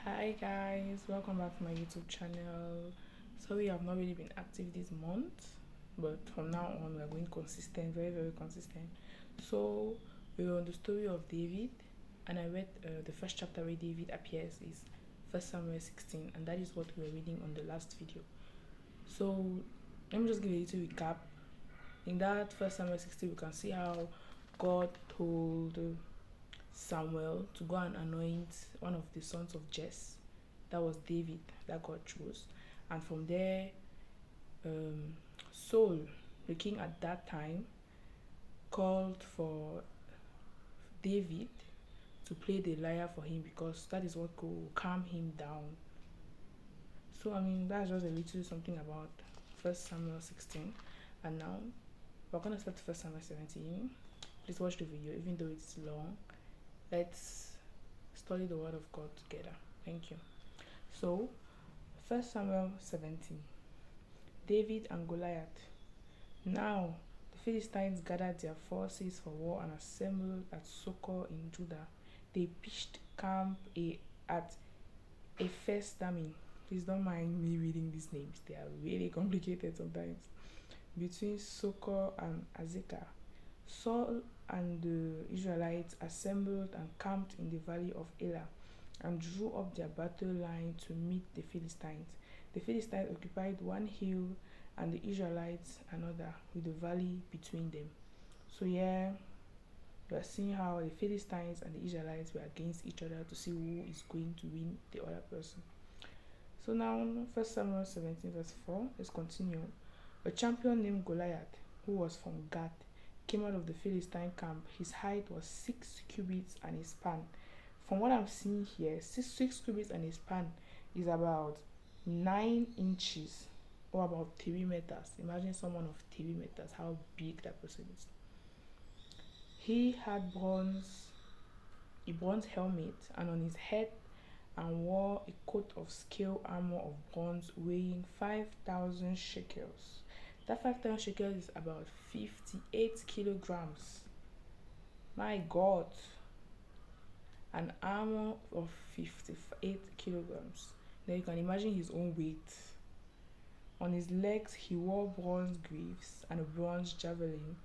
Hi guys, welcome back to my YouTube channel. Sorry I've not really been active this month, but from now on we're going consistent, very consistent. So we're on the story of David, and I read the first chapter where David appears is 1 Samuel 16, and that is what we were reading on the last video. So let me just give a little recap. In that 1 Samuel 16, we can see how God told Samuel to go and anoint one of the sons of Jesse. That was David that God chose. And from there, Saul, the king at that time, called for David to play the lyre for him because that is what could calm him down. So that's just a little something about 1 Samuel 16. And now we're gonna start 1 Samuel 17. Please watch the video even though it's long. Let's study the word of God together. Thank you. So 1 Samuel 17. David and Goliath. Now the Philistines gathered their forces for war and assembled at Socoh in Judah. They pitched camp at Ephes-dammim. Please don't mind me reading these names, they are really complicated sometimes. Between Socoh and Azekah. Saul and the Israelites assembled and camped in the valley of Elah and drew up their battle line to meet the Philistines. The Philistines occupied one hill and the Israelites another, with the valley between them. So yeah, we are seeing how the Philistines and the Israelites were against each other to see who is going to win the other person. So now 1 Samuel 17 verse 4, let's continue. A champion named Goliath, who was from Gath, came out of the Philistine camp. His height was 6 cubits and his span. From what I'm seeing here, 6 cubits and his span is about 9 inches or about 3 meters. Imagine someone of 3 meters, how big that person is. He had a bronze helmet and on his head and wore a coat of scale armor of bronze weighing 5,000 shekels. That 5,000 shekels is about 58 kilograms. My God. An armor of 58 kilograms. Now you can imagine his own weight. On his legs he wore bronze greaves, and a bronze javelin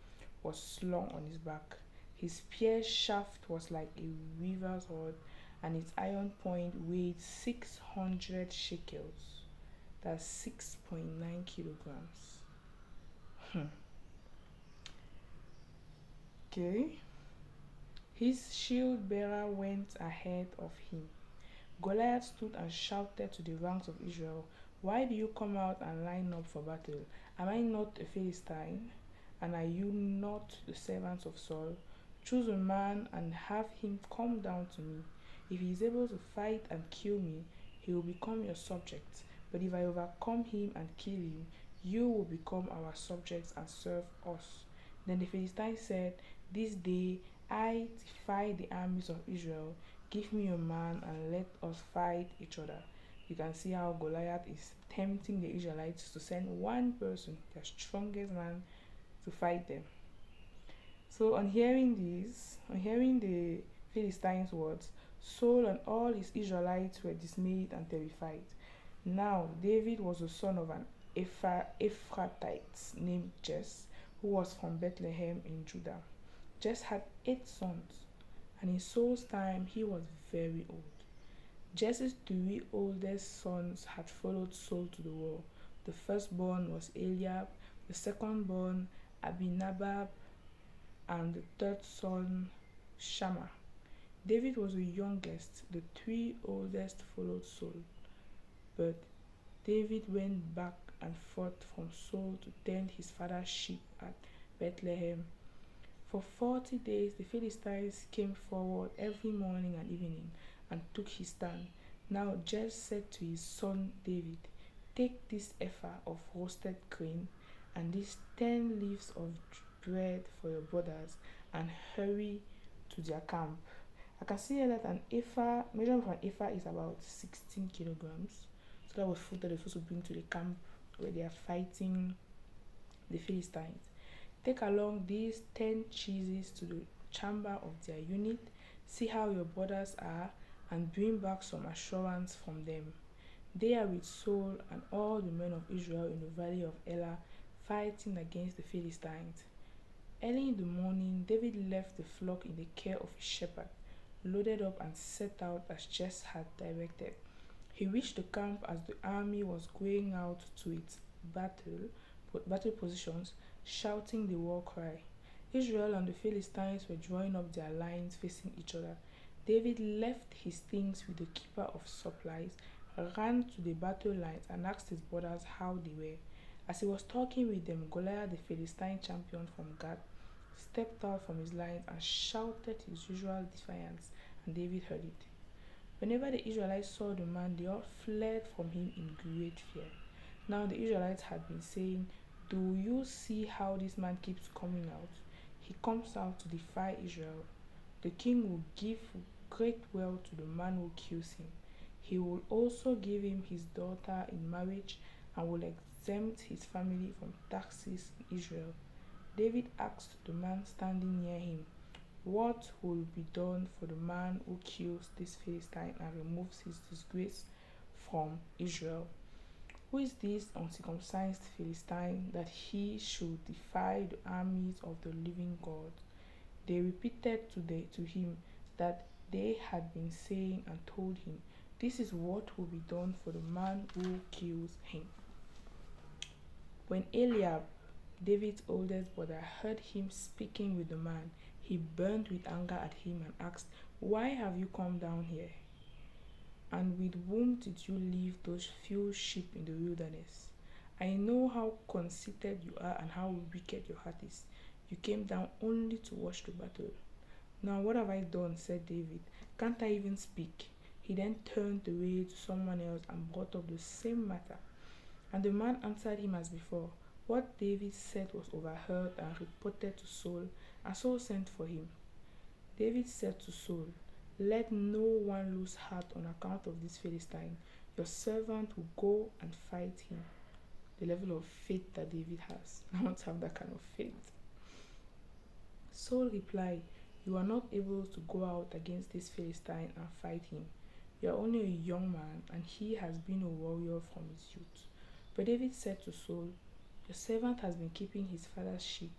was slung on his back. His spear shaft was like a weaver's rod, and its iron point weighed 600 shekels. That's 6.9 kilograms. Okay. His shield bearer went ahead of him. Goliath stood and shouted to the ranks of Israel, "Why do you come out and line up for battle? Am I not a Philistine? And are you not the servants of Saul? Choose a man and have him come down to me. If he is able to fight and kill me, he will become your subject. But if I overcome him and kill him, you will become our subjects and serve us." Then the Philistines said, "This day I defy the armies of Israel. Give me a man and let us fight each other." You can see how Goliath is tempting the Israelites to send one person, their strongest man, to fight them. So on hearing the Philistines' words, Saul and all his Israelites were dismayed and terrified. Now David was the son of an Ephrathite named Jesse, who was from Bethlehem in Judah. Jesse had 8 sons, and in Saul's time he was very old. Jesse's 3 oldest sons had followed Saul to the war. The firstborn was Eliab, the secondborn Abinadab, and the third son Shammah. David was the youngest. The 3 oldest followed Saul. But David went back and forth from Saul to tend his father's sheep at Bethlehem. For 40 days the Philistines came forward every morning and evening and took his stand. Now Jesse said to his son David, "Take this ephah of roasted grain and these 10 leaves of bread for your brothers and hurry to their camp." I can see here that an ephah, measurement for an ephah is about 16 kilograms. So that was food that they're supposed to bring to the camp where they are fighting the Philistines. "Take along these 10 cheeses to the chamber of their unit. See how your brothers are, and bring back some assurance from them. They are with Saul and all the men of Israel in the valley of Elah, fighting against the Philistines. Early in the morning, David left the flock in the care of his shepherd, loaded up and set out as Jesse had directed. He reached the camp as the army was going out to its battle positions, shouting the war cry. Israel and the Philistines were drawing up their lines facing each other. David left his things with the keeper of supplies, ran to the battle lines, and asked his brothers how they were. As he was talking with them, Goliath, the Philistine champion from Gath, stepped out from his lines and shouted his usual defiance, and David heard it. Whenever the Israelites saw the man, they all fled from him in great fear. Now the Israelites had been saying, "Do you see how this man keeps coming out? He comes out to defy Israel. The king will give great wealth to the man who kills him. He will also give him his daughter in marriage and will exempt his family from taxes in Israel." David asked the man standing near him, "What will be done for the man who kills this Philistine and removes his disgrace from Israel? Who is this uncircumcised Philistine that he should defy the armies of the living God?" They repeated to him that they had been saying and told him, "This is what will be done for the man who kills him." When Eliab, David's oldest brother, heard him speaking with the man, he burned with anger at him and asked, "Why have you come down here? And with whom did you leave those few sheep in the wilderness? I know how conceited you are and how wicked your heart is. You came down only to watch the battle." "Now what have I done?" said David. "Can't I even speak?" He then turned away to someone else and brought up the same matter. And the man answered him as before. What David said was overheard and reported to Saul, and Saul sent for him. David said to Saul, "Let no one lose heart on account of this Philistine. Your servant will go and fight him." The level of faith that David has. I want to have that kind of faith. Saul replied, "You are not able to go out against this Philistine and fight him. You are only a young man, and he has been a warrior from his youth." But David said to Saul, "Your servant has been keeping his father's sheep.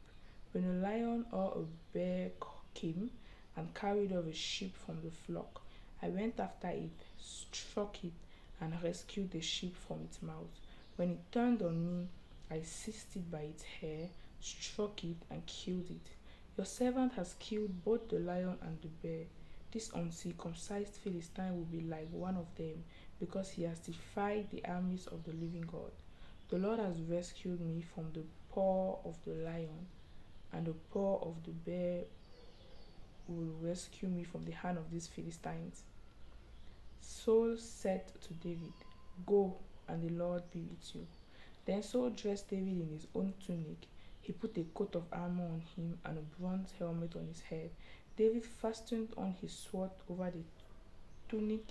When a lion or a bear came and carried off a sheep from the flock, I went after it, struck it, and rescued the sheep from its mouth. When it turned on me, I seized it by its hair, struck it, and killed it. Your servant has killed both the lion and the bear. This uncircumcised Philistine will be like one of them, because he has defied the armies of the living God. The Lord has rescued me from the paw of the lion, and the paw of the bear will rescue me from the hand of these Philistines." Saul said to David, "Go, and the Lord be with you." Then Saul dressed David in his own tunic. He put a coat of armor on him and a bronze helmet on his head. David fastened on his sword over the tunic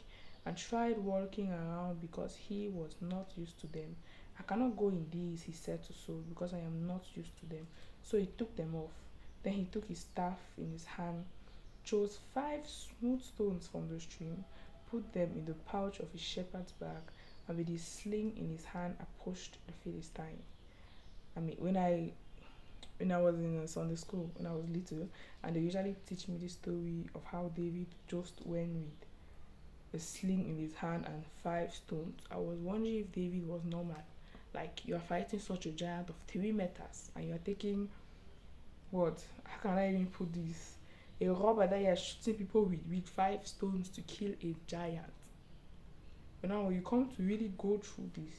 and tried walking around because he was not used to them. "I cannot go in these," he said to Saul, "because I am not used to them." So he took them off. Then he took his staff in his hand, chose 5 smooth stones from the stream, put them in the pouch of his shepherd's bag, and with his sling in his hand approached the Philistine. I mean, when I was in Sunday school, when I was little, and they usually teach me the story of how David just went with a sling in his hand and 5 stones. I was wondering if David was normal. Like, you are fighting such a giant of 3 meters and you are taking what? How can I even put this? A rubber that you are shooting people with 5 stones to kill a giant. But now when you come to really go through this,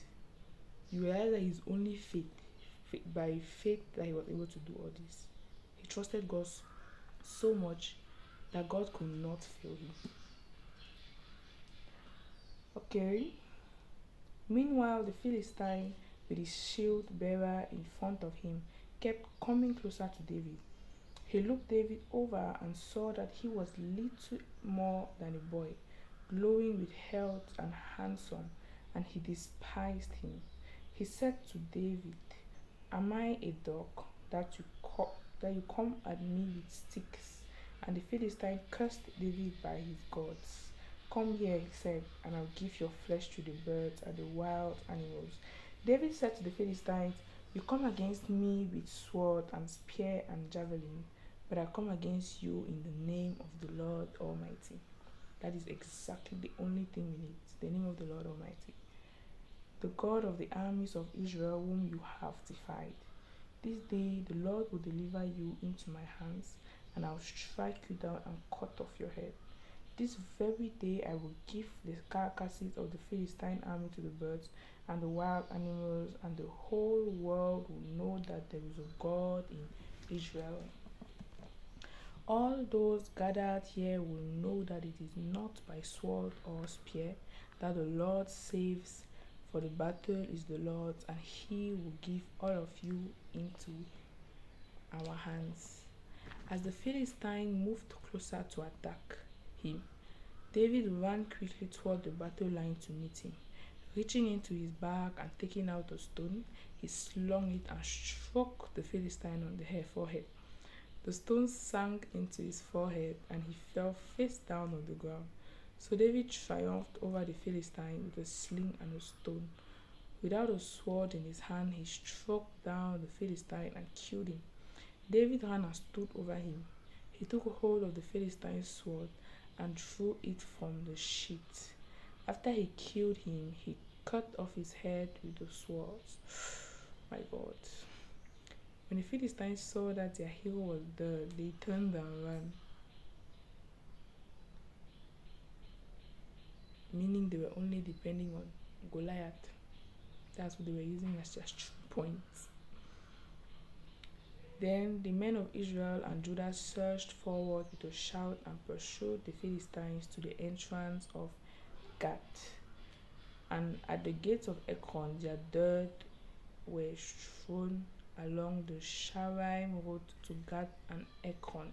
you realize that it's only by faith that he was able to do all this. He trusted God so much that God could not fail him. Okay. Meanwhile, the Philistine, with his shield bearer in front of him, kept coming closer to David. He looked David over and saw that he was little more than a boy, glowing with health and handsome, and he despised him. He said to David, "Am I a dog that you come at me with sticks?" And the Philistine cursed David by his gods. Come here, he said, and I'll give your flesh to the birds and the wild animals. David said to the Philistines, you come against me with sword and spear and javelin, but I come against you in the name of the Lord Almighty. That is exactly the only thing we need, the name of the Lord Almighty, the God of the armies of Israel, whom you have defied. This day the Lord will deliver you into my hands, and I will strike you down and cut off your head. This very day I will give the carcasses of the Philistine army to the birds and the wild animals, and the whole world will know that there is a God in Israel. All those gathered here will know that it is not by sword or spear that the Lord saves, for the battle is the Lord's, and he will give all of you into our hands. As the Philistine moved closer to attack him, David ran quickly toward the battle line to meet him. Reaching into his bag and taking out a stone, he slung it and struck the Philistine on the forehead. The stone sank into his forehead and he fell face down on the ground. So David triumphed over the Philistine with a sling and a stone. Without a sword in his hand, he struck down the Philistine and killed him. David ran and stood over him. He took hold of the Philistine's sword and threw it from the sheath. After he killed him, he cut off his head with the sword. My God. When the Philistines saw that their hero was dead, they turned and ran, meaning they were only depending on Goliath. That's what they were using as just true points. Then the men of Israel and Judah surged forward with a shout and pursued the Philistines to the entrance of Gath. And at the gates of Ekron, their dead were strewn along the Sharaim road to Gath and Ekron.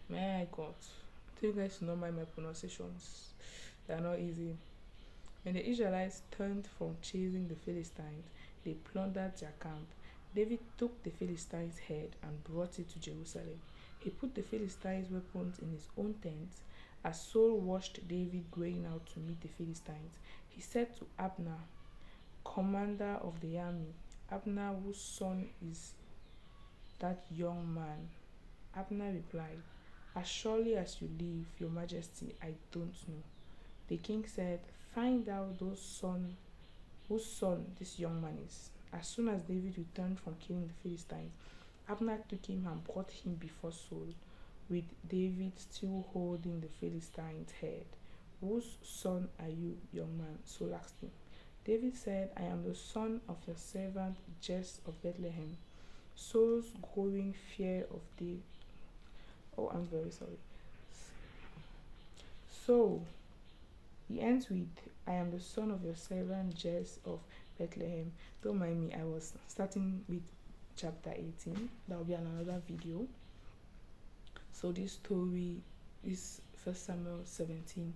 My God, you guys know my pronunciations. They are not easy. When the Israelites turned from chasing the Philistines, they plundered their camp. David took the Philistines' head and brought it to Jerusalem. He put the Philistines' weapons in his own tent. As Saul watched David going out to meet the Philistines, he said to Abner, commander of the army, Abner, whose son is that young man? Abner replied, as surely as you live, your majesty, I don't know. The king said, find out whose son this young man is. As soon as David returned from killing the Philistines, Abner took him and brought him before Saul, with David still holding the Philistine's head. Whose son are you, young man? Saul asked him. David said, I am the son of your servant Jesse of Bethlehem. Saul's growing fear of David. Oh, I'm very sorry. So, he ends with, I am the son of your servant Jesse of Bethlehem. Don't mind me, I was starting with chapter 18. That will be another video. So this story, this 1 Samuel 17,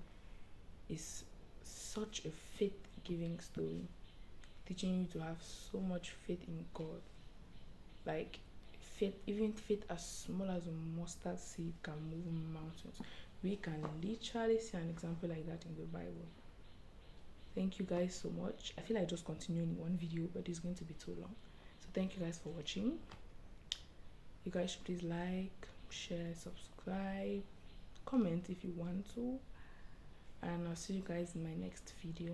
is such a faith-giving story, teaching you to have so much faith in God. Like faith, even faith as small as a mustard seed can move mountains. We can literally see an example like that in the Bible. Thank you guys so much. I feel like just continuing in one video, but it's going to be too long. So thank you guys for watching. You guys should please like, share, subscribe, comment if you want to. And I'll see you guys in my next video.